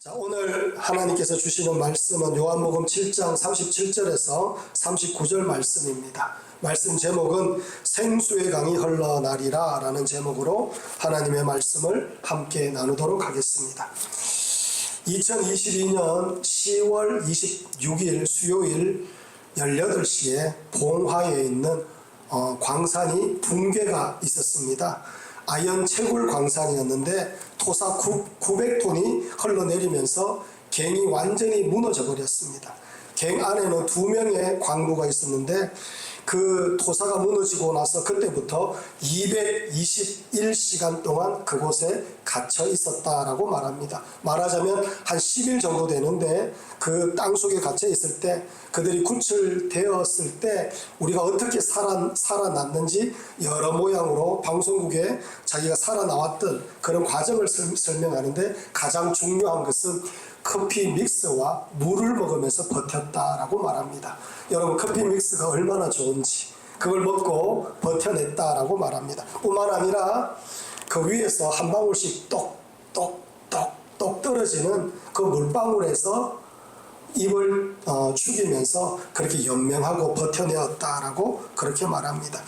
자, 오늘 하나님께서 주시는 말씀은 요한복음 7장 37절에서 39절 말씀입니다. 말씀 제목은 생수의 강이 흘러나리라 라는 제목으로 하나님의 말씀을 함께 나누도록 하겠습니다. 2022년 10월 26일 수요일 18시에 봉화에 있는 광산이 붕괴가 있었습니다. 아연 채굴 광산이었는데 토사 900톤이 흘러내리면서 갱이 완전히 무너져 버렸습니다. 갱 안에는 2명의 광부가 있었는데 그 토사가 무너지고 나서 그때부터 221시간 동안 그곳에 갇혀 있었다라고 말합니다. 말하자면 한 10일 정도 되는데 그 땅속에 갇혀 있을 때 그들이 구출되었을 때 우리가 어떻게 살아났는지 여러 모양으로 방송국에 자기가 살아나왔던 그런 과정을 설명하는데 가장 중요한 것은 커피 믹스와 물을 먹으면서 버텼다라고 말합니다. 여러분, 커피 믹스가 얼마나 좋은지 그걸 먹고 버텨냈다라고 말합니다. 뿐만 아니라 그 위에서 한 방울씩 똑똑똑똑 떨어지는 그 물방울에서 입을 죽이면서 그렇게 연명하고 버텨내었다라고 그렇게 말합니다.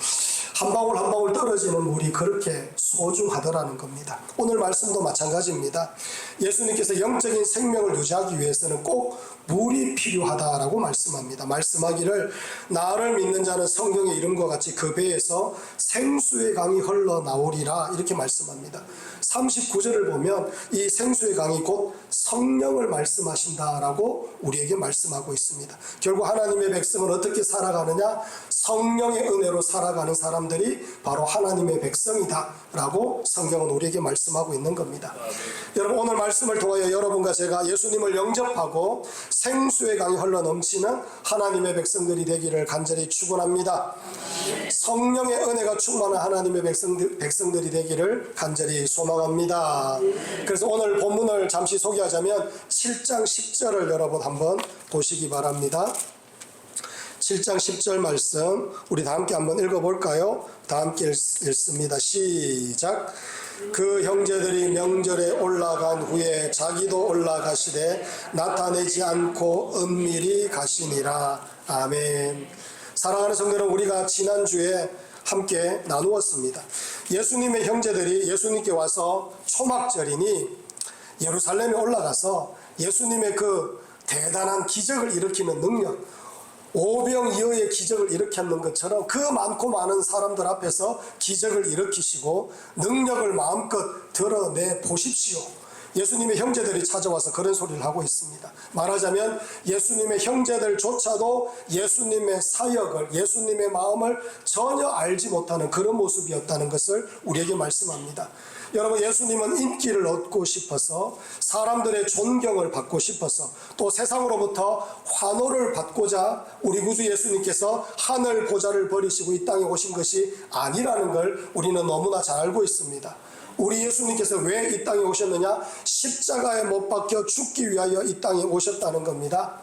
한 방울 한 방울 떨어지는 물이 그렇게 소중하더라는 겁니다. 오늘 말씀도 마찬가지입니다. 예수님께서 영적인 생명을 유지하기 위해서는 꼭 물이 필요하다라고 말씀합니다. 말씀하기를 나를 믿는 자는 성경의 이름과 같이 그 배에서 생수의 강이 흘러나오리라 이렇게 말씀합니다. 39절을 보면 이 생수의 강이 곧 성령을 말씀하신다라고 우리에게 말씀하고 있습니다. 결국 하나님의 백성은 어떻게 살아가느냐? 성령의 은혜로 살아가는 사람들이 바로 하나님의 백성이다 라고 성경은 우리에게 말씀하고 있는 겁니다. 여러분, 오늘 말씀을 통하여 여러분과 제가 예수님을 영접하고 생수의 강이 흘러넘치는 하나님의 백성들이 되기를 간절히 축원합니다. 성령의 은혜가 충만한 하나님의 백성들이 되기를 간절히 소망합니다. 그래서 오늘 본문을 잠시 소개하자면 7장 10절을 여러분 한번 보시기 바랍니다. 7장 10절 말씀 우리 다 함께 한번 읽어볼까요? 다 함께 읽습니다. 시작. 그 형제들이 명절에 올라간 후에 자기도 올라가시되 나타내지 않고 은밀히 가시니라. 아멘. 사랑하는 성도는 우리가 지난주에 함께 나누었습니다. 예수님의 형제들이 예수님께 와서 초막절이니 예루살렘에 올라가서 예수님의 그 대단한 기적을 일으키는 능력, 오병이어의 기적을 일으켰는 것처럼 그 많고 많은 사람들 앞에서 기적을 일으키시고 능력을 마음껏 드러내 보십시오. 예수님의 형제들이 찾아와서 그런 소리를 하고 있습니다. 말하자면 예수님의 형제들조차도 예수님의 사역을, 예수님의 마음을 전혀 알지 못하는 그런 모습이었다는 것을 우리에게 말씀합니다. 여러분, 예수님은 인기를 얻고 싶어서, 사람들의 존경을 받고 싶어서, 또 세상으로부터 환호를 받고자 우리 구주 예수님께서 하늘 보좌를 버리시고 이 땅에 오신 것이 아니라는 걸 우리는 너무나 잘 알고 있습니다. 우리 예수님께서 왜 이 땅에 오셨느냐? 십자가에 못 박혀 죽기 위하여 이 땅에 오셨다는 겁니다.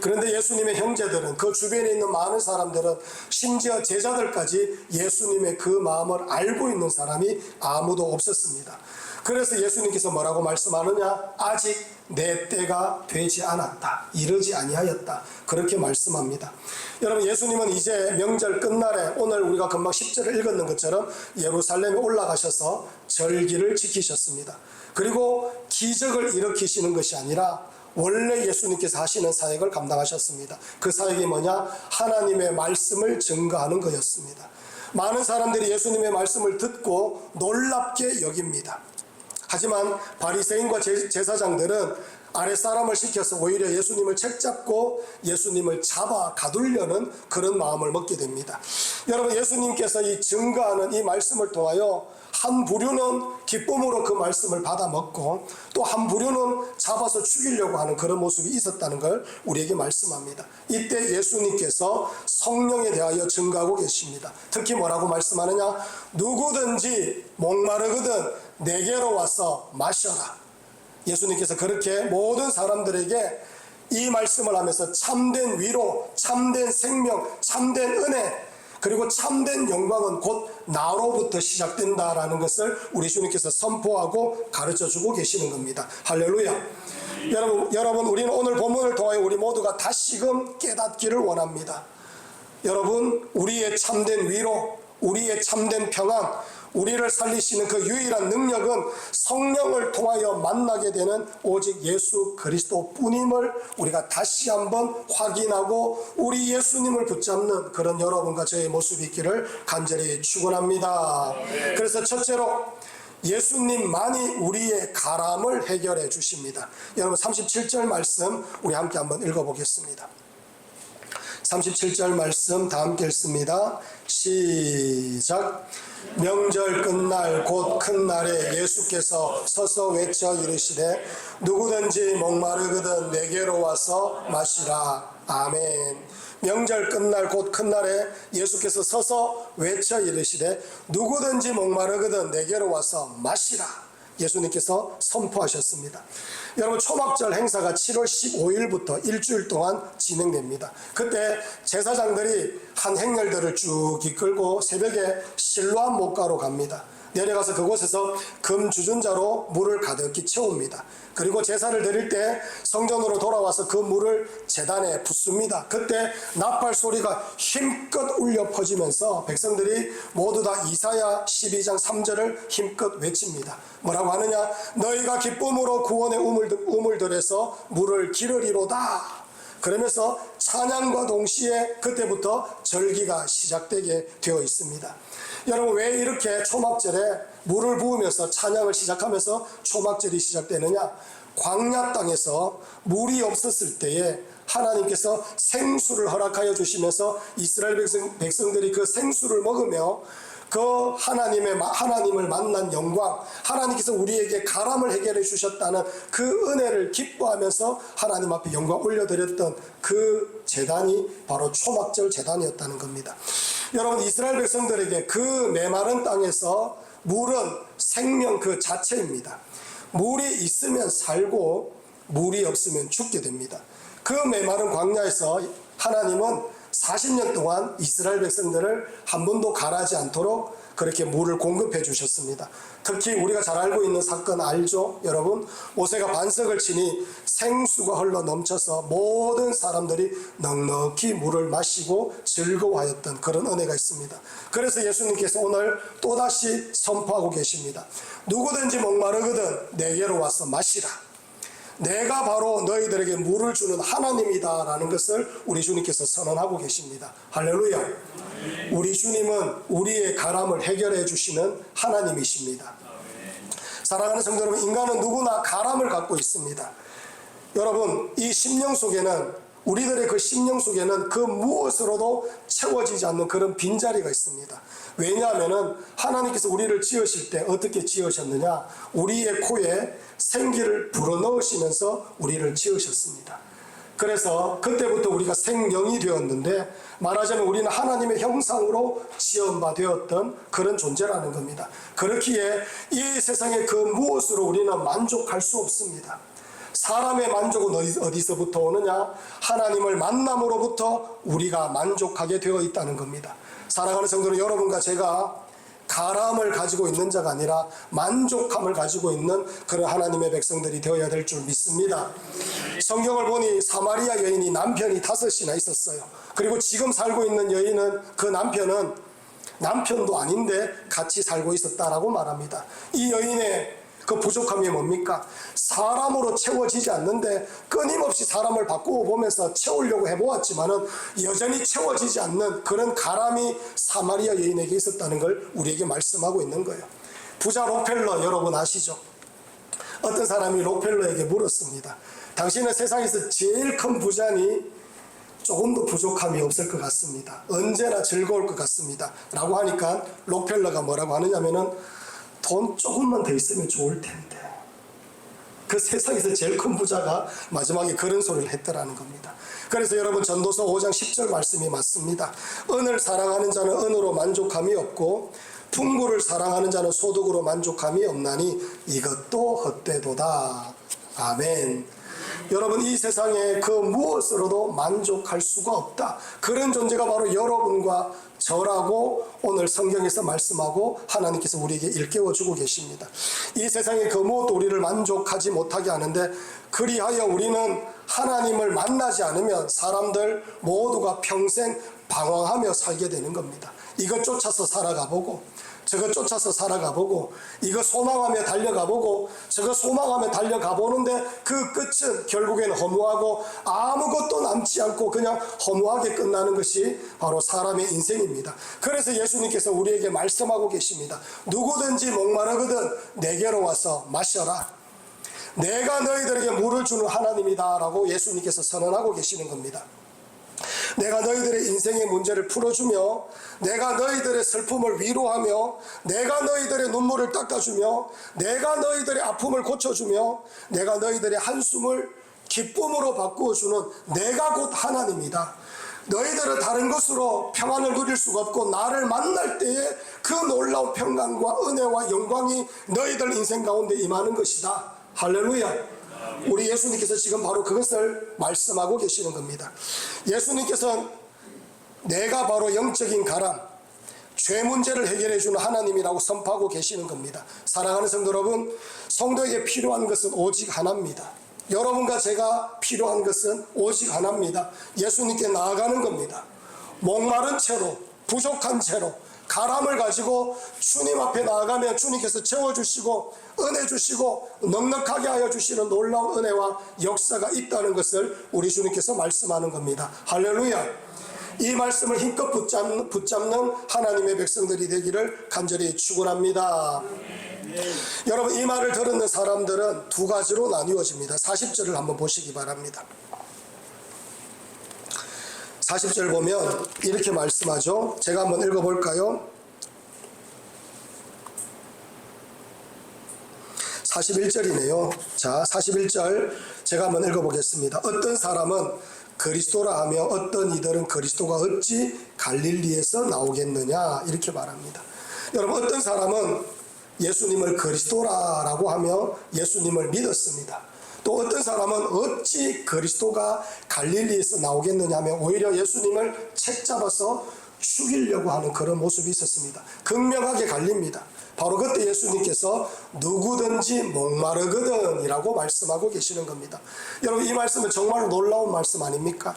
그런데 예수님의 형제들은, 그 주변에 있는 많은 사람들은, 심지어 제자들까지 예수님의 그 마음을 알고 있는 사람이 아무도 없었습니다. 그래서 예수님께서 뭐라고 말씀하느냐? 아직 내 때가 되지 않았다, 이르지 아니하였다, 그렇게 말씀합니다. 여러분, 예수님은 이제 명절 끝날에 오늘 우리가 금방 10절을 읽었는 것처럼 예루살렘에 올라가셔서 절기를 지키셨습니다. 그리고 기적을 일으키시는 것이 아니라 원래 예수님께서 하시는 사역을 감당하셨습니다. 그 사역이 뭐냐? 하나님의 말씀을 증거하는 것이었습니다. 많은 사람들이 예수님의 말씀을 듣고 놀랍게 여깁니다. 하지만 바리새인과 제사장들은 아랫사람을 시켜서 오히려 예수님을 책잡고 예수님을 잡아 가두려는 그런 마음을 먹게 됩니다. 여러분, 예수님께서 이 증거하는 이 말씀을 통하여 한 부류는 기쁨으로 그 말씀을 받아 먹고 또 한 부류는 잡아서 죽이려고 하는 그런 모습이 있었다는 걸 우리에게 말씀합니다. 이때 예수님께서 성령에 대하여 증거하고 계십니다. 특히 뭐라고 말씀하느냐? 누구든지 목마르거든 내게로 와서 마셔라. 예수님께서 그렇게 모든 사람들에게 이 말씀을 하면서 참된 위로, 참된 생명, 참된 은혜, 그리고 참된 영광은 곧 나로부터 시작된다라는 것을 우리 주님께서 선포하고 가르쳐주고 계시는 겁니다. 할렐루야. 여러분 우리는 오늘 본문을 통하여 우리 모두가 다시금 깨닫기를 원합니다. 여러분, 우리의 참된 위로, 우리의 참된 평안, 우리를 살리시는 그 유일한 능력은 성령을 통하여 만나게 되는 오직 예수 그리스도 뿐임을 우리가 다시 한번 확인하고 우리 예수님을 붙잡는 그런 여러분과 저의 모습이 있기를 간절히 축원합니다. 그래서 첫째로 예수님만이 우리의 가람을 해결해 주십니다. 여러분 37절 말씀 우리 함께 한번 읽어보겠습니다. 37절 말씀 다 함께 읽습니다. 시작. 명절 끝날 곧 큰 날에 예수께서 서서 외쳐 이르시되 누구든지 목마르거든 내게로 와서 마시라. 아멘. 명절 끝날 곧 큰 날에 예수께서 서서 외쳐 이르시되 누구든지 목마르거든 내게로 와서 마시라. 예수님께서 선포하셨습니다. 여러분, 초막절 행사가 7월 15일부터 일주일 동안 진행됩니다. 그때 제사장들이 한 행렬들을 쭉 이끌고 새벽에 실로암 목가로 갑니다. 내려가서 그곳에서 금주전자로 물을 가득히 채웁니다. 그리고 제사를 드릴 때 성전으로 돌아와서 그 물을 제단에 붓습니다. 그때 나팔 소리가 힘껏 울려 퍼지면서 백성들이 모두 다 이사야 12장 3절을 힘껏 외칩니다. 뭐라고 하느냐? 너희가 기쁨으로 구원의 우물들에서 물을 기르리로다. 그러면서 찬양과 동시에 그때부터 절기가 시작되게 되어 있습니다. 여러분, 왜 이렇게 초막절에 물을 부으면서 찬양을 시작하면서 초막절이 시작되느냐? 광야 땅에서 물이 없었을 때에 하나님께서 생수를 허락하여 주시면서 이스라엘 백성들이 그 생수를 먹으며 그 하나님을 만난 영광, 하나님께서 우리에게 가람을 해결해 주셨다는 그 은혜를 기뻐하면서 하나님 앞에 영광 올려드렸던 그 제단이 바로 초막절 제단이었다는 겁니다. 여러분, 이스라엘 백성들에게 그 메마른 땅에서 물은 생명 그 자체입니다. 물이 있으면 살고 물이 없으면 죽게 됩니다. 그 메마른 광야에서 하나님은 40년 동안 이스라엘 백성들을 한 번도 가라지 않도록 그렇게 물을 공급해 주셨습니다. 특히 우리가 잘 알고 있는 사건 알죠? 여러분, 모세가 반석을 치니 생수가 흘러 넘쳐서 모든 사람들이 넉넉히 물을 마시고 즐거워하였던 그런 은혜가 있습니다. 그래서 예수님께서 오늘 또다시 선포하고 계십니다. 누구든지 목마르거든 내게로 와서 마시라. 내가 바로 너희들에게 물을 주는 하나님이다 라는 것을 우리 주님께서 선언하고 계십니다. 할렐루야. 우리 주님은 우리의 가람을 해결해 주시는 하나님이십니다. 사랑하는 성도 여러분, 인간은 누구나 가람을 갖고 있습니다. 여러분, 이 심령 속에는, 우리들의 그 심령 속에는 그 무엇으로도 채워지지 않는 그런 빈자리가 있습니다. 왜냐하면은 하나님께서 우리를 지으실 때 어떻게 지으셨느냐? 우리의 코에 생기를 불어넣으시면서 우리를 지으셨습니다. 그래서 그때부터 우리가 생명이 되었는데, 말하자면 우리는 하나님의 형상으로 지음바 되었던 그런 존재라는 겁니다. 그렇기에 이 세상의 그 무엇으로 우리는 만족할 수 없습니다. 사람의 만족은 어디서부터 오느냐? 하나님을 만남으로부터 우리가 만족하게 되어 있다는 겁니다. 사랑하는 성도는 여러분과 제가 가람을 가지고 있는 자가 아니라 만족함을 가지고 있는 그런 하나님의 백성들이 되어야 될 줄 믿습니다. 성경을 보니 사마리아 여인이 남편이 5이나 있었어요. 그리고 지금 살고 있는 여인은 그 남편은 남편도 아닌데 같이 살고 있었다라고 말합니다. 이 여인의 그 부족함이 뭡니까? 사람으로 채워지지 않는데 끊임없이 사람을 바꾸어 보면서 채우려고 해보았지만은 여전히 채워지지 않는 그런 가람이 사마리아 여인에게 있었다는 걸 우리에게 말씀하고 있는 거예요. 부자 록펠러 여러분 아시죠? 어떤 사람이 록펠러에게 물었습니다. 당신은 세상에서 제일 큰 부자니 조금도 부족함이 없을 것 같습니다. 언제나 즐거울 것 같습니다. 라고 하니까 록펠러가 뭐라고 하느냐면은 돈 조금만 더 있으면 좋을 텐데. 그 세상에서 제일 큰 부자가 마지막에 그런 소리를 했더라는 겁니다. 그래서 여러분, 전도서 5장 10절 말씀이 맞습니다. 은을 사랑하는 자는 은으로 만족함이 없고 풍부를 사랑하는 자는 소득으로 만족함이 없나니 이것도 헛되도다. 아멘. 여러분, 이 세상에 그 무엇으로도 만족할 수가 없다. 그런 존재가 바로 여러분과 저라고 오늘 성경에서 말씀하고 하나님께서 우리에게 일깨워주고 계십니다. 이 세상의 그 무엇도 우리를 만족하지 못하게 하는데, 그리하여 우리는 하나님을 만나지 않으면 사람들 모두가 평생 방황하며 살게 되는 겁니다. 이것 쫓아서 살아가보고 저것 쫓아서 살아가보고 이거 소망하며 달려가보고 저거 소망하며 달려가보는데 그 끝은 결국에는 허무하고 아무것도 남지 않고 그냥 허무하게 끝나는 것이 바로 사람의 인생입니다. 그래서 예수님께서 우리에게 말씀하고 계십니다. 누구든지 목마르거든 내게로 와서 마셔라. 내가 너희들에게 물을 주는 하나님이다 라고 예수님께서 선언하고 계시는 겁니다. 내가 너희들의 인생의 문제를 풀어주며 내가 너희들의 슬픔을 위로하며 내가 너희들의 눈물을 닦아주며 내가 너희들의 아픔을 고쳐주며 내가 너희들의 한숨을 기쁨으로 바꾸어주는 내가 곧 하나님이다. 너희들은 다른 것으로 평안을 누릴 수가 없고 나를 만날 때에 그 놀라운 평강과 은혜와 영광이 너희들 인생 가운데 임하는 것이다. 할렐루야. 우리 예수님께서 지금 바로 그것을 말씀하고 계시는 겁니다. 예수님께서는 내가 바로 영적인 가람, 죄 문제를 해결해 주는 하나님이라고 선포하고 계시는 겁니다. 사랑하는 성도 여러분, 성도에게 필요한 것은 오직 하나입니다. 여러분과 제가 필요한 것은 오직 하나입니다. 예수님께 나아가는 겁니다. 목마른 채로, 부족한 채로 가람을 가지고 주님 앞에 나아가면 주님께서 채워주시고 은혜 주시고 넉넉하게 하여 주시는 놀라운 은혜와 역사가 있다는 것을 우리 주님께서 말씀하는 겁니다. 할렐루야. 이 말씀을 힘껏 붙잡는 하나님의 백성들이 되기를 간절히 축원합니다. 여러분, 이 말을 들은 사람들은 두 가지로 나뉘어집니다. 40절을 한번 보시기 바랍니다. 40절 보면 이렇게 말씀하죠. 제가 한번 읽어볼까요? 41절이네요. 자, 41절 제가 한번 읽어보겠습니다. 어떤 사람은 그리스도라 하며 어떤 이들은 그리스도가 어찌 갈릴리에서 나오겠느냐, 이렇게 말합니다. 여러분, 어떤 사람은 예수님을 그리스도라고 하며 예수님을 믿었습니다. 또 어떤 사람은 어찌 그리스도가 갈릴리에서 나오겠느냐 하며 오히려 예수님을 책잡아서 죽이려고 하는 그런 모습이 있었습니다. 극명하게 갈립니다. 바로 그때 예수님께서 누구든지 목마르거든 이라고 말씀하고 계시는 겁니다. 여러분, 이 말씀은 정말 놀라운 말씀 아닙니까?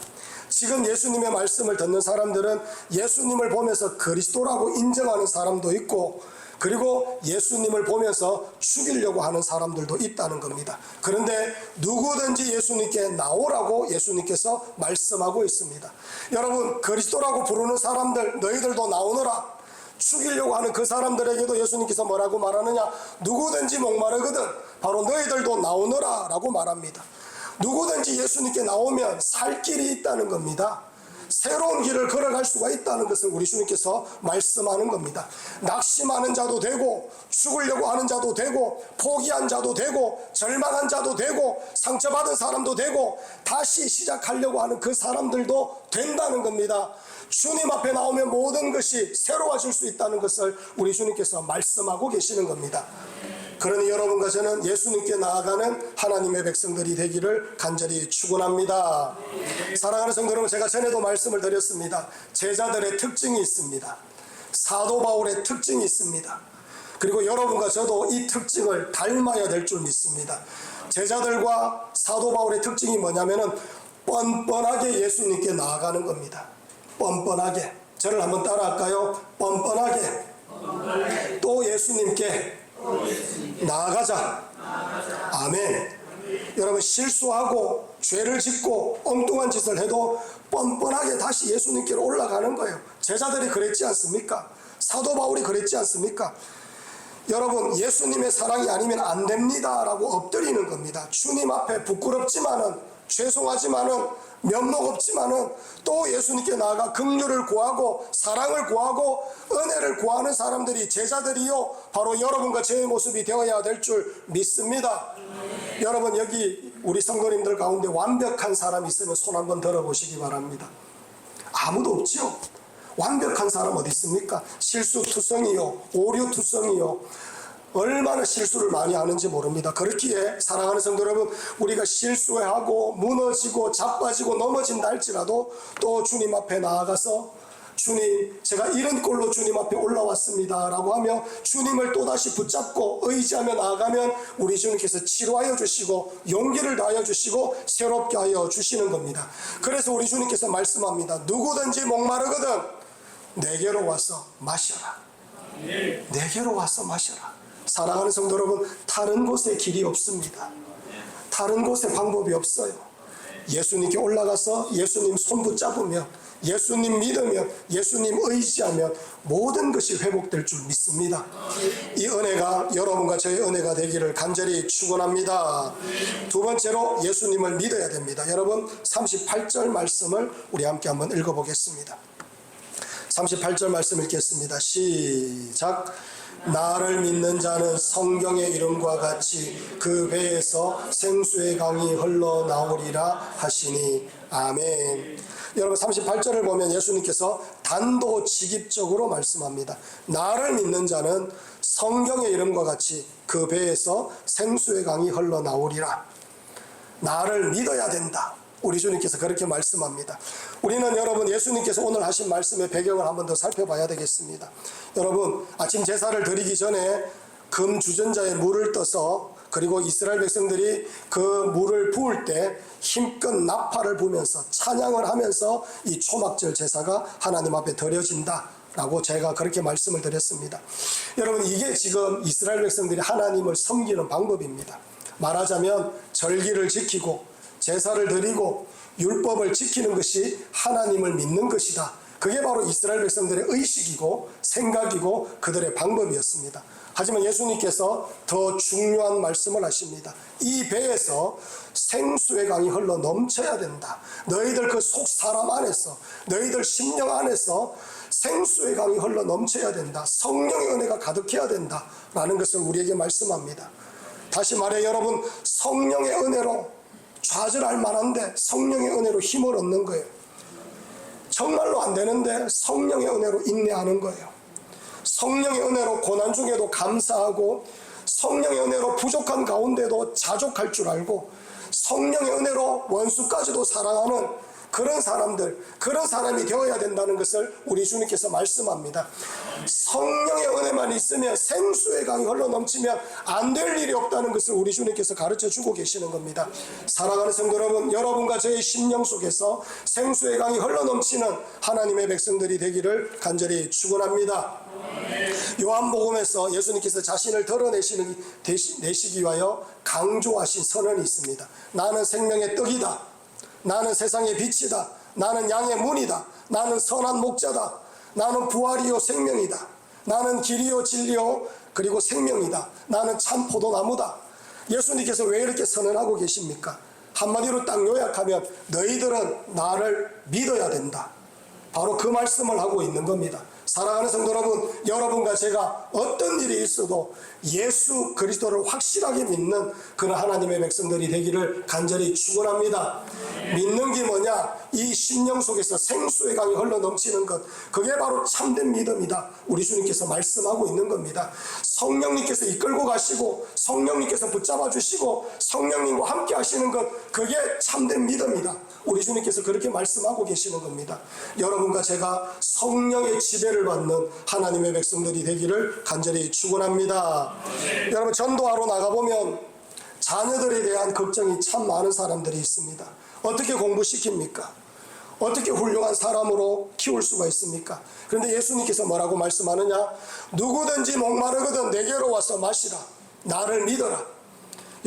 지금 예수님의 말씀을 듣는 사람들은 예수님을 보면서 그리스도라고 인정하는 사람도 있고, 그리고 예수님을 보면서 죽이려고 하는 사람들도 있다는 겁니다. 그런데 누구든지 예수님께 나오라고 예수님께서 말씀하고 있습니다. 여러분, 그리스도라고 부르는 사람들, 너희들도 나오너라. 죽이려고 하는 그 사람들에게도 예수님께서 뭐라고 말하느냐? 누구든지 목마르거든 바로 너희들도 나오너라 라고 말합니다. 누구든지 예수님께 나오면 살 길이 있다는 겁니다. 새로운 길을 걸어갈 수가 있다는 것을 우리 주님께서 말씀하는 겁니다. 낙심하는 자도 되고, 죽으려고 하는 자도 되고, 포기한 자도 되고, 절망한 자도 되고, 상처받은 사람도 되고, 다시 시작하려고 하는 그 사람들도 된다는 겁니다. 주님 앞에 나오면 모든 것이 새로워질 수 있다는 것을 우리 주님께서 말씀하고 계시는 겁니다. 그러니 여러분과 저는 예수님께 나아가는 하나님의 백성들이 되기를 간절히 축원합니다. 사랑하는 성도 여러분, 제가 전에도 말씀을 드렸습니다. 제자들의 특징이 있습니다. 사도 바울의 특징이 있습니다. 그리고 여러분과 저도 이 특징을 닮아야 될 줄 믿습니다. 제자들과 사도 바울의 특징이 뭐냐면은 뻔뻔하게 예수님께 나아가는 겁니다. 뻔뻔하게. 저를 한번 따라할까요? 뻔뻔하게. 또 예수님께 나아가자. 아멘. 여러분, 실수하고 죄를 짓고 엉뚱한 짓을 해도 뻔뻔하게 다시 예수님께로 올라가는 거예요. 제자들이 그랬지 않습니까? 사도 바울이 그랬지 않습니까? 여러분, 예수님의 사랑이 아니면 안 됩니다 라고 엎드리는 겁니다. 주님 앞에 부끄럽지만은, 죄송하지만은, 면목 없지만은 또 예수님께 나아가 긍휼을 구하고 사랑을 구하고 은혜를 구하는 사람들이, 제자들이요, 바로 여러분과 제 모습이 되어야 될 줄 믿습니다. 여러분, 여기 우리 성도님들 가운데 완벽한 사람이 있으면 손 한번 들어보시기 바랍니다. 아무도 없죠. 완벽한 사람 어디 있습니까? 실수투성이요, 오류투성이요, 얼마나 실수를 많이 하는지 모릅니다. 그렇기에 사랑하는 성도 여러분, 우리가 실수하고 무너지고 자빠지고 넘어진다 할지라도 또 주님 앞에 나아가서 주님, 제가 이런 꼴로 주님 앞에 올라왔습니다 라고 하며 주님을 또다시 붙잡고 의지하며 나아가면 우리 주님께서 치료하여 주시고 용기를 다하여 주시고 새롭게 하여 주시는 겁니다. 그래서 우리 주님께서 말씀합니다. 누구든지 목마르거든 내게로 와서 마셔라. 내게로 와서 마셔라. 사랑하는 성도 여러분, 다른 곳에 길이 없습니다. 다른 곳에 방법이 없어요. 예수님께 올라가서 예수님 손 붙잡으면, 예수님 믿으면, 예수님 의지하면 모든 것이 회복될 줄 믿습니다. 이 은혜가 여러분과 저의 은혜가 되기를 간절히 축원합니다. 두 번째로 예수님을 믿어야 됩니다. 여러분 38절 말씀을 우리 함께 한번 읽어보겠습니다. 38절 말씀 읽겠습니다. 시작. 나를 믿는 자는 성경의 이름과 같이 그 배에서 생수의 강이 흘러나오리라 하시니 아멘. 여러분 38절을 보면 예수님께서 단도직입적으로 말씀합니다. 나를 믿는 자는 성경의 이름과 같이 그 배에서 생수의 강이 흘러나오리라. 나를 믿어야 된다. 우리 주님께서 그렇게 말씀합니다. 우리는 여러분 예수님께서 오늘 하신 말씀의 배경을 한번 더 살펴봐야 되겠습니다. 여러분 아침 제사를 드리기 전에 금 주전자에 물을 떠서 그리고 이스라엘 백성들이 그 물을 부을 때 힘껏 나팔을 부면서 찬양을 하면서 이 초막절 제사가 하나님 앞에 드려진다 라고 제가 그렇게 말씀을 드렸습니다. 여러분 이게 지금 이스라엘 백성들이 하나님을 섬기는 방법입니다. 말하자면 절기를 지키고 제사를 드리고 율법을 지키는 것이 하나님을 믿는 것이다. 그게 바로 이스라엘 백성들의 의식이고 생각이고 그들의 방법이었습니다. 하지만 예수님께서 더 중요한 말씀을 하십니다. 이 배에서 생수의 강이 흘러 넘쳐야 된다. 너희들 그 속 사람 안에서, 너희들 심령 안에서 생수의 강이 흘러 넘쳐야 된다. 성령의 은혜가 가득해야 된다 라는 것을 우리에게 말씀합니다. 다시 말해 여러분, 성령의 은혜로 좌절할 만한데 성령의 은혜로 힘을 얻는 거예요. 정말로 안 되는데 성령의 은혜로 인내하는 거예요. 성령의 은혜로 고난 중에도 감사하고, 성령의 은혜로 부족한 가운데도 자족할 줄 알고, 성령의 은혜로 원수까지도 사랑하는 그런 사람들, 그런 사람이 되어야 된다는 것을 우리 주님께서 말씀합니다. 성령의 은혜만 있으면, 생수의 강이 흘러 넘치면 안 될 일이 없다는 것을 우리 주님께서 가르쳐 주고 계시는 겁니다. 사랑하는 성도 여러분, 여러분과 저의 심령 속에서 생수의 강이 흘러 넘치는 하나님의 백성들이 되기를 간절히 축원합니다. 요한복음에서 예수님께서 자신을 드러내시기 위하여 강조하신 선언이 있습니다. 나는 생명의 떡이다. 나는 세상의 빛이다. 나는 양의 문이다. 나는 선한 목자다. 나는 부활이요 생명이다. 나는 길이요 진리요 그리고 생명이다. 나는 참 포도나무다. 예수님께서 왜 이렇게 선언하고 계십니까? 한마디로 딱 요약하면 너희들은 나를 믿어야 된다. 바로 그 말씀을 하고 있는 겁니다. 사랑하는 성도 여러분, 여러분과 제가 어떤 일이 있어도 예수 그리스도를 확실하게 믿는 그런 하나님의 백성들이 되기를 간절히 축원합니다. 믿는 게 뭐냐? 이 심령 속에서 생수의 강이 흘러 넘치는 것, 그게 바로 참된 믿음이다. 우리 주님께서 말씀하고 있는 겁니다. 성령님께서 이끌고 가시고 성령님께서 붙잡아 주시고 성령님과 함께 하시는 것, 그게 참된 믿음이다. 우리 주님께서 그렇게 말씀하고 계시는 겁니다. 여러분과 제가 성령의 지배를 받는 하나님의 백성들이 되기를 간절히 축원합니다. 여러분 전도하러 나가보면 자녀들에 대한 걱정이 참 많은 사람들이 있습니다. 어떻게 공부시킵니까? 어떻게 훌륭한 사람으로 키울 수가 있습니까? 그런데 예수님께서 뭐라고 말씀하느냐? 누구든지 목마르거든 내게로 와서 마시라. 나를 믿어라.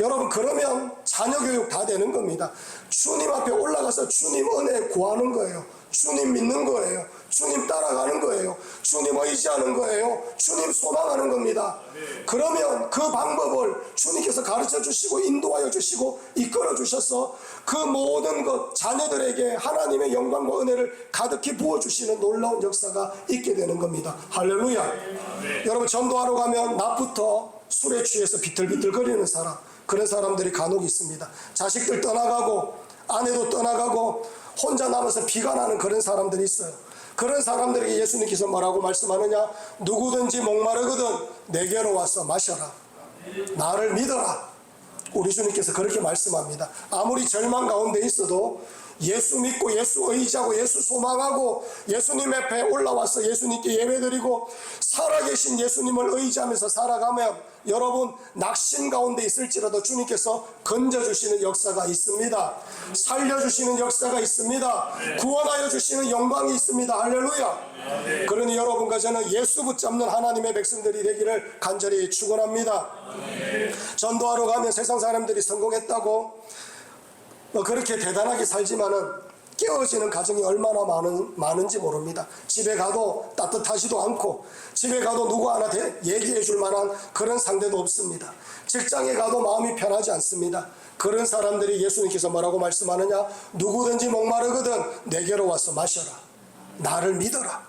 여러분 그러면 자녀 교육 다 되는 겁니다. 주님 앞에 올라가서 주님 은혜 구하는 거예요. 주님 믿는 거예요. 주님 따라가는 거예요. 주님 의지하는 거예요. 주님 소망하는 겁니다. 그러면 그 방법을 주님께서 가르쳐 주시고 인도하여 주시고 이끌어 주셔서 그 모든 것 자녀들에게 하나님의 영광과 은혜를 가득히 부어주시는 놀라운 역사가 있게 되는 겁니다. 할렐루야. 여러분 전도하러 가면 낮부터 술에 취해서 비틀비틀 거리는 사람, 그런 사람들이 간혹 있습니다. 자식들 떠나가고 아내도 떠나가고 혼자 남아서 비가 나는 그런 사람들이 있어요. 그런 사람들에게 예수님께서 뭐라고 말씀하느냐? 누구든지 목마르거든 내게로 와서 마셔라. 나를 믿어라. 우리 주님께서 그렇게 말씀합니다. 아무리 절망 가운데 있어도 예수 믿고 예수 의지하고 예수 소망하고 예수님 앞에 올라와서 예수님께 예배드리고 살아계신 예수님을 의지하면서 살아가면 여러분 낙심 가운데 있을지라도 주님께서 건져주시는 역사가 있습니다. 살려주시는 역사가 있습니다. 구원하여 주시는 영광이 있습니다. 할렐루야. 그러니 여러분과 저는 예수 붙잡는 하나님의 백성들이 되기를 간절히 축원합니다. 전도하러 가면 세상 사람들이 성공했다고 그렇게 대단하게 살지만은 깨어지는 가정이 얼마나 많은지 모릅니다. 집에 가도 따뜻하지도 않고 집에 가도 누구 하나 얘기해 줄 만한 그런 상대도 없습니다. 직장에 가도 마음이 편하지 않습니다. 그런 사람들이 예수님께서 뭐라고 말씀하느냐? 누구든지 목마르거든 내게로 와서 마셔라. 나를 믿어라.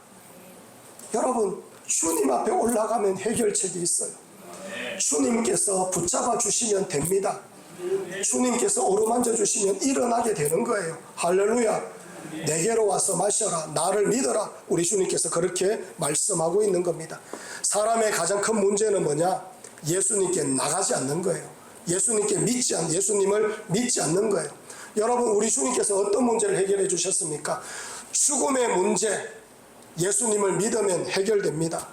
여러분 주님 앞에 올라가면 해결책이 있어요. 주님께서 붙잡아 주시면 됩니다. 주님께서 어루만져 주시면 일어나게 되는 거예요. 할렐루야. 내게로 와서 마셔라. 나를 믿어라. 우리 주님께서 그렇게 말씀하고 있는 겁니다. 사람의 가장 큰 문제는 뭐냐? 예수님께 나가지 않는 거예요. 예수님을 믿지 않는 거예요. 여러분 우리 주님께서 어떤 문제를 해결해 주셨습니까? 죽음의 문제 예수님을 믿으면 해결됩니다.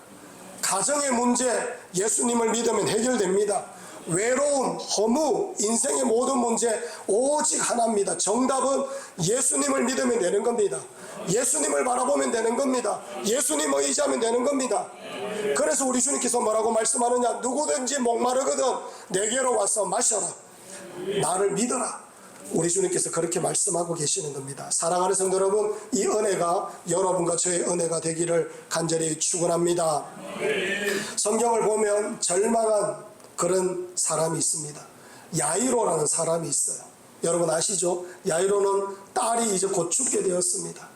가정의 문제 예수님을 믿으면 해결됩니다. 외로움, 허무, 인생의 모든 문제 오직 하나입니다. 정답은 예수님을 믿으면 되는 겁니다. 예수님을 바라보면 되는 겁니다. 예수님 의지하면 되는 겁니다. 그래서 우리 주님께서 뭐라고 말씀하느냐? 누구든지 목마르거든 내게로 와서 마셔라. 나를 믿어라. 우리 주님께서 그렇게 말씀하고 계시는 겁니다. 사랑하는 성도 여러분, 이 은혜가 여러분과 저의 은혜가 되기를 간절히 축원합니다. 성경을 보면 절망한 그런 사람이 있습니다. 야이로라는 사람이 있어요. 여러분 아시죠? 야이로는 딸이 이제 곧 죽게 되었습니다.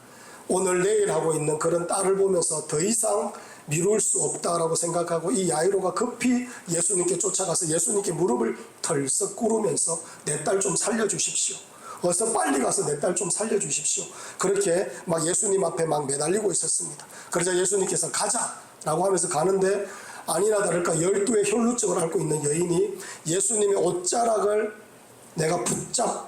오늘 내일 하고 있는 그런 딸을 보면서 더 이상 미룰 수 없다라고 생각하고 이 야이로가 급히 예수님께 쫓아가서 예수님께 무릎을 털썩 꿇으면서 내 딸 좀 살려주십시오. 어서 빨리 가서 내 딸 좀 살려주십시오. 그렇게 막 예수님 앞에 막 매달리고 있었습니다. 그러자 예수님께서 가자라고 하면서 가는데 아니나 다를까 12의 혈루증을 앓고 있는 여인이 예수님의 옷자락을 내가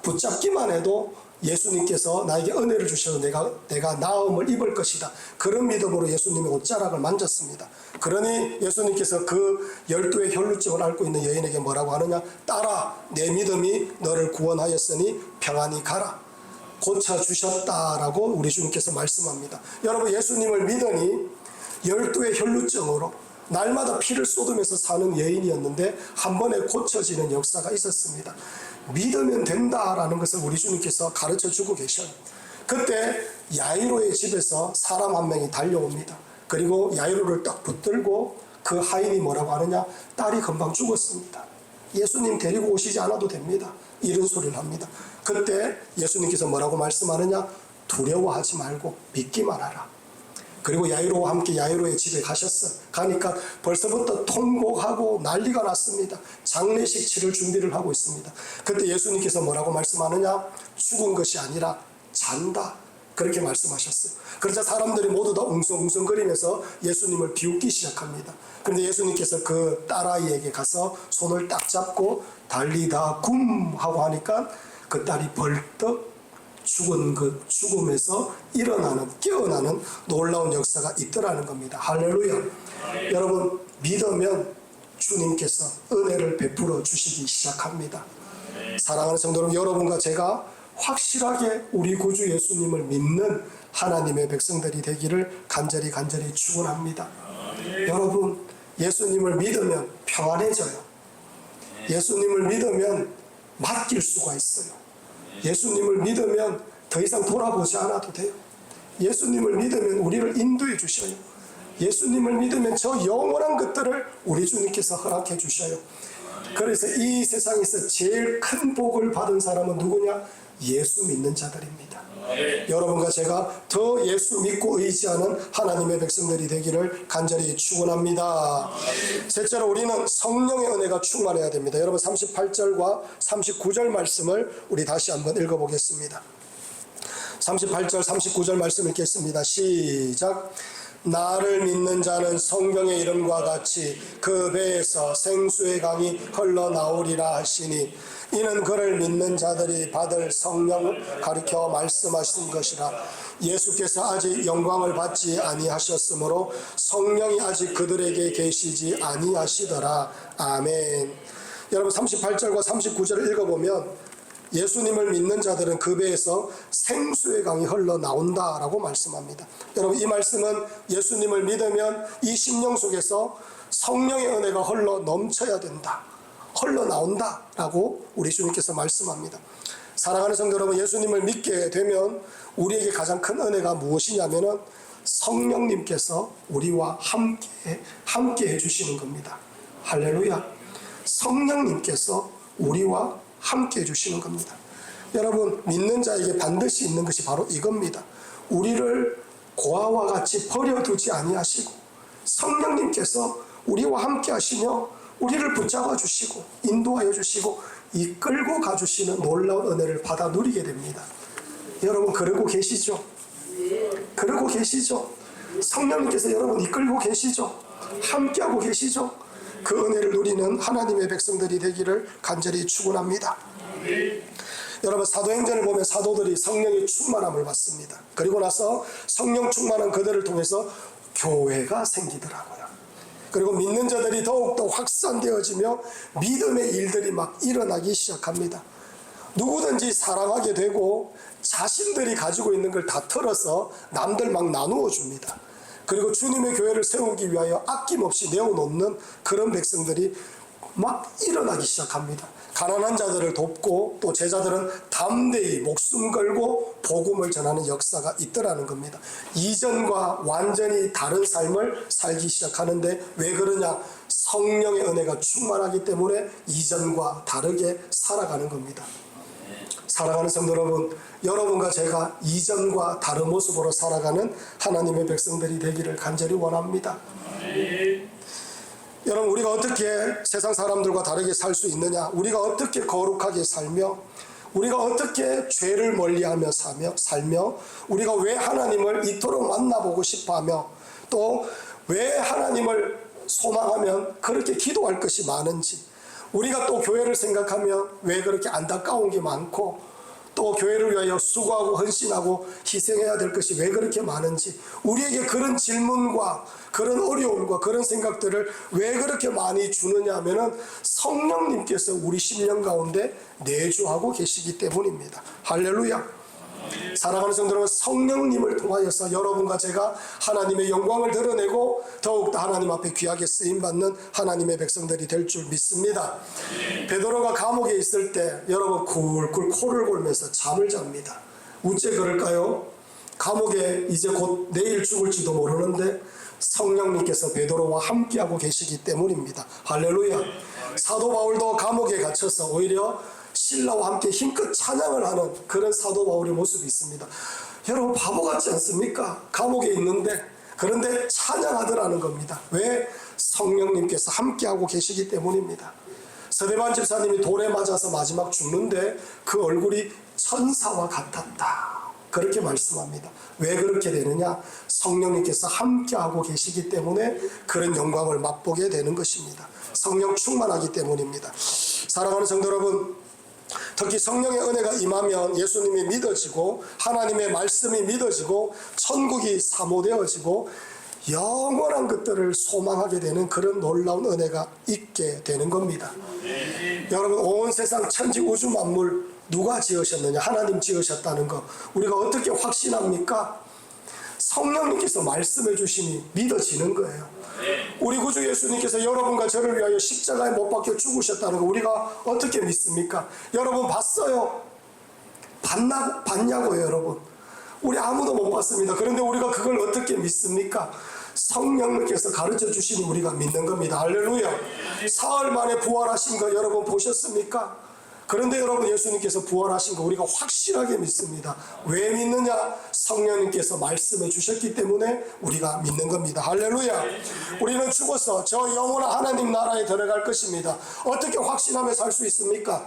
붙잡기만 해도 예수님께서 나에게 은혜를 주셔서 내가 나음을 입을 것이다. 그런 믿음으로 예수님의 옷자락을 만졌습니다. 그러니 예수님께서 그 12의 혈루증을 앓고 있는 여인에게 뭐라고 하느냐? 딸아, 내 믿음이 너를 구원하였으니 평안히 가라. 고쳐주셨다라고 우리 주님께서 말씀합니다. 여러분 예수님을 믿으니 12의 혈루증으로 날마다 피를 쏟으면서 사는 여인이었는데 한 번에 고쳐지는 역사가 있었습니다. 믿으면 된다라는 것을 우리 주님께서 가르쳐주고 계셔요. 그때 야이로의 집에서 사람 한 명이 달려옵니다. 그리고 야이로를 딱 붙들고 그 하인이 뭐라고 하느냐? 딸이 금방 죽었습니다. 예수님 데리고 오시지 않아도 됩니다. 이런 소리를 합니다. 그때 예수님께서 뭐라고 말씀하느냐? 두려워하지 말고 믿기만 하라. 그리고 야이로와 함께 야이로의 집에 가셨어. 가니까 벌써부터 통곡하고 난리가 났습니다. 장례식 치를 준비를 하고 있습니다. 그때 예수님께서 뭐라고 말씀하느냐? 죽은 것이 아니라 잔다. 그렇게 말씀하셨어요. 그러자 사람들이 모두 다 웅성웅성거리면서 예수님을 비웃기 시작합니다. 그런데 예수님께서 그 딸아이에게 가서 손을 딱 잡고 달리다 굼 하고 하니까 그 딸이 벌떡 죽은 그 죽음에서 깨어나는 놀라운 역사가 있더라는 겁니다. 할렐루야. 여러분 믿으면 주님께서 은혜를 베풀어 주시기 시작합니다. 사랑하는 성도 여러분, 여러분과 제가 확실하게 우리 구주 예수님을 믿는 하나님의 백성들이 되기를 간절히 축원합니다. 여러분 예수님을 믿으면 평안해져요. 예수님을 믿으면 맡길 수가 있어요. 예수님을 믿으면 더 이상 돌아보지 않아도 돼요. 예수님을 믿으면 우리를 인도해 주셔요. 예수님을 믿으면 저 영원한 것들을 우리 주님께서 허락해 주셔요. 그래서 이 세상에서 제일 큰 복을 받은 사람은 누구냐? 예수 믿는 자들입니다. 여러분과 제가 더 예수 믿고 의지하는 하나님의 백성들이 되기를 간절히 축원합니다. 셋째로 우리는 성령의 은혜가 충만해야 됩니다. 여러분 38절과 39절 말씀을 우리 다시 한번 읽어보겠습니다. 38절 39절 말씀 읽겠습니다. 시작. 나를 믿는 자는 성경의 이름과 같이 그 배에서 생수의 강이 흘러나오리라 하시니 이는 그를 믿는 자들이 받을 성령을 가리켜 말씀하신 것이라. 예수께서 아직 영광을 받지 아니하셨으므로 성령이 아직 그들에게 계시지 아니하시더라. 아멘. 여러분 38절과 39절을 읽어보면 예수님을 믿는 자들은 그 배에서 생수의 강이 흘러나온다라고 말씀합니다. 여러분 이 말씀은 예수님을 믿으면 이 심령 속에서 성령의 은혜가 흘러 넘쳐야 된다, 흘러나온다라고 우리 주님께서 말씀합니다. 사랑하는 성도 여러분, 예수님을 믿게 되면 우리에게 가장 큰 은혜가 무엇이냐면은 성령님께서 우리와 함께 해주시는 겁니다. 할렐루야. 성령님께서 우리와 함께 해주시는 겁니다. 여러분 믿는 자에게 반드시 있는 것이 바로 이겁니다. 우리를 고아와 같이 버려두지 아니하시고 성령님께서 우리와 함께 하시며 우리를 붙잡아 주시고 인도하여 주시고 이끌고 가주시는 놀라운 은혜를 받아 누리게 됩니다. 여러분 그러고 계시죠? 그러고 계시죠? 성령님께서 여러분 이끌고 계시죠? 함께하고 계시죠? 그 은혜를 누리는 하나님의 백성들이 되기를 간절히 축원합니다. 여러분 사도행전을 보면 사도들이 성령의 충만함을 받습니다. 그리고 나서 성령 충만한 그들을 통해서 교회가 생기더라고요. 그리고 믿는 자들이 더욱더 확산되어지며 믿음의 일들이 막 일어나기 시작합니다. 누구든지 사랑하게 되고 자신들이 가지고 있는 걸 다 털어서 남들 막 나누어 줍니다. 그리고 주님의 교회를 세우기 위하여 아낌없이 내어놓는 그런 백성들이 막 일어나기 시작합니다. 가난한 자들을 돕고 또 제자들은 담대히 목숨 걸고 복음을 전하는 역사가 있더라는 겁니다. 이전과 완전히 다른 삶을 살기 시작하는데 왜 그러냐? 성령의 은혜가 충만하기 때문에 이전과 다르게 살아가는 겁니다. 사랑하는 성도 여러분, 여러분과 제가 이전과 다른 모습으로 살아가는 하나님의 백성들이 되기를 간절히 원합니다. 여러분 우리가 어떻게 세상 사람들과 다르게 살 수 있느냐? 우리가 어떻게 거룩하게 살며 우리가 어떻게 죄를 멀리하며 살며 우리가 왜 하나님을 이토록 만나보고 싶어하며 또 왜 하나님을 소망하면 그렇게 기도할 것이 많은지, 우리가 또 교회를 생각하면 왜 그렇게 안타까운 게 많고 또 교회를 위하여 수고하고 헌신하고 희생해야 될 것이 왜 그렇게 많은지, 우리에게 그런 질문과 그런 어려움과 그런 생각들을 왜 그렇게 많이 주느냐 하면은 성령님께서 우리 심령 가운데 내주하고 계시기 때문입니다. 할렐루야. 사랑하는 성도 여러분, 성령님을 통하여서 여러분과 제가 하나님의 영광을 드러내고 더욱더 하나님 앞에 귀하게 쓰임받는 하나님의 백성들이 될 줄 믿습니다. 베드로가 감옥에 있을 때 여러분 굴굴 코를 골면서 잠을 잡니다. 어째 그럴까요? 감옥에 이제 곧 내일 죽을지도 모르는데 성령님께서 베드로와 함께하고 계시기 때문입니다. 할렐루야. 사도 바울도 감옥에 갇혀서 오히려 신라와 함께 힘껏 찬양을 하는 그런 사도 바울의 모습이 있습니다. 여러분 바보 같지 않습니까? 감옥에 있는데 그런데 찬양하더라는 겁니다. 왜? 성령님께서 함께하고 계시기 때문입니다. 서대반 집사님이 돌에 맞아서 마지막 죽는데 그 얼굴이 천사와 같았다, 그렇게 말씀합니다. 왜 그렇게 되느냐? 성령님께서 함께하고 계시기 때문에 그런 영광을 맛보게 되는 것입니다. 성령 충만하기 때문입니다. 사랑하는 성도 여러분, 특히 성령의 은혜가 임하면 예수님이 믿어지고 하나님의 말씀이 믿어지고 천국이 사모되어지고 영원한 것들을 소망하게 되는 그런 놀라운 은혜가 있게 되는 겁니다. 여러분 온 세상 천지 우주 만물 누가 지으셨느냐? 하나님 지으셨다는 거 우리가 어떻게 확신합니까? 성령님께서 말씀해 주시니 믿어지는 거예요. 우리 구주 예수님께서 여러분과 저를 위하여 십자가에 못 박혀 죽으셨다는 거 우리가 어떻게 믿습니까? 여러분 봤어요? 봤냐고요 여러분? 우리 아무도 못 봤습니다. 그런데 우리가 그걸 어떻게 믿습니까? 성령님께서 가르쳐 주시니 우리가 믿는 겁니다. 할렐루야. 사흘 만에 부활하신 거 여러분 보셨습니까? 그런데 여러분 예수님께서 부활하신 거 우리가 확실하게 믿습니다. 왜 믿느냐? 성령님께서 말씀해 주셨기 때문에 우리가 믿는 겁니다. 할렐루야. 우리는 죽어서 저 영원한 하나님 나라에 들어갈 것입니다. 어떻게 확신하며 살 수 있습니까?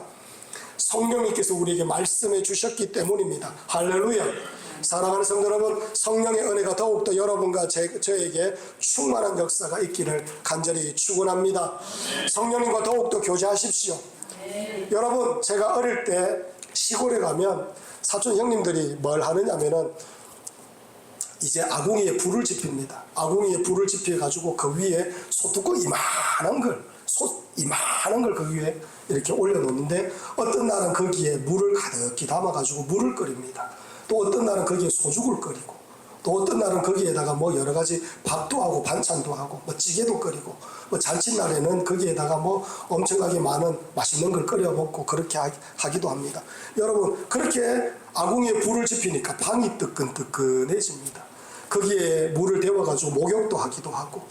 성령님께서 우리에게 말씀해 주셨기 때문입니다. 할렐루야. 사랑하는 성도 여러분, 성령의 은혜가 더욱더 여러분과 저에게 충만한 역사가 있기를 간절히 축원합니다. 성령님과 더욱더 교제하십시오. 여러분, 제가 어릴 때 시골에 가면 사촌 형님들이 뭘 하느냐면은 이제 아궁이에 불을 지핍니다. 아궁이에 불을 지펴가지고 그 위에 소뚜껑 이만한 걸 그 위에 이렇게 올려놓는데, 어떤 날은 거기에 물을 가득히 담아가지고 물을 끓입니다. 또 어떤 날은 거기에 소죽을 끓이고, 또 어떤 날은 거기에다가 뭐 여러 가지 밥도 하고 반찬도 하고 뭐 찌개도 끓이고, 뭐 잔칫날에는 거기에다가 뭐 엄청나게 많은 맛있는 걸 끓여 먹고 그렇게 하기도 합니다. 여러분, 그렇게 아궁이에 불을 지피니까 방이 뜨끈뜨끈해집니다. 거기에 물을 데워가지고 목욕도 하기도 하고,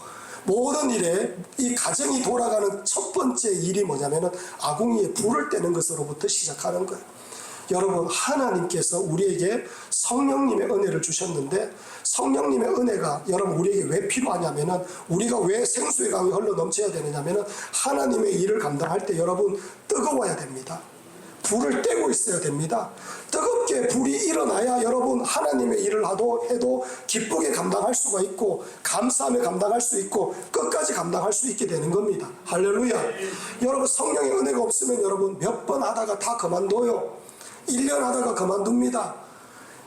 모든 일에 이 가정이 돌아가는 첫 번째 일이 뭐냐면은 아궁이에 불을 떼는 것으로부터 시작하는 거예요. 여러분, 하나님께서 우리에게 성령님의 은혜를 주셨는데, 성령님의 은혜가 여러분 우리에게 왜 필요하냐면은, 우리가 왜 생수의 강이 흘러 넘쳐야 되느냐면은, 하나님의 일을 감당할 때 여러분 뜨거워야 됩니다. 불을 떼고 있어야 됩니다. 뜨겁게 불이 일어나야 여러분 하나님의 일을 해도 기쁘게 감당할 수가 있고, 감사하며 감당할 수 있고, 끝까지 감당할 수 있게 되는 겁니다. 할렐루야. 여러분, 성령의 은혜가 없으면 여러분 몇 번 하다가 다 그만둬요. 1년 하다가 그만둡니다.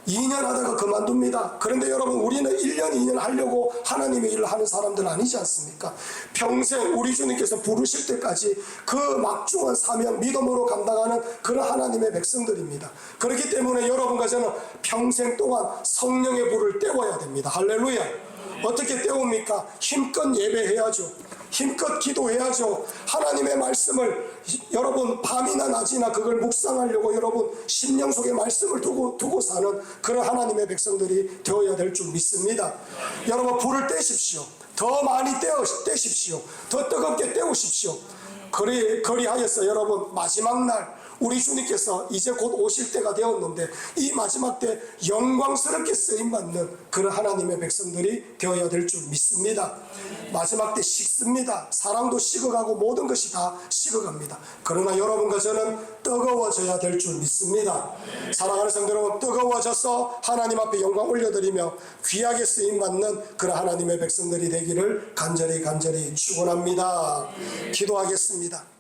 2년 하다가 그만둡니다. 그런데 여러분, 우리는 1년, 2년 하려고 하나님의 일을 하는 사람들 아니지 않습니까? 평생 우리 주님께서 부르실 때까지 그 막중한 사명, 믿음으로 감당하는 그런 하나님의 백성들입니다. 그렇기 때문에 여러분과 저는 평생 동안 성령의 불을 떼워야 됩니다. 할렐루야. 어떻게 떼웁니까? 힘껏 예배해야죠. 힘껏 기도해야죠. 하나님의 말씀을 여러분 밤이나 낮이나 그걸 묵상하려고 여러분 심령 속에 말씀을 두고 사는 그런 하나님의 백성들이 되어야 될 줄 믿습니다. 여러분, 불을 떼십시오. 더 많이 떼십시오. 더 뜨겁게 떼우십시오. 그리하여서 여러분, 마지막 날 우리 주님께서 이제 곧 오실 때가 되었는데, 이 마지막 때 영광스럽게 쓰임받는 그런 하나님의 백성들이 되어야 될 줄 믿습니다. 마지막 때 식습니다. 사랑도 식어가고 모든 것이 다 식어갑니다. 그러나 여러분과 저는 뜨거워져야 될 줄 믿습니다. 사랑하는 성도 여러분, 뜨거워져서 하나님 앞에 영광 올려드리며 귀하게 쓰임받는 그런 하나님의 백성들이 되기를 간절히 축원합니다. 기도하겠습니다.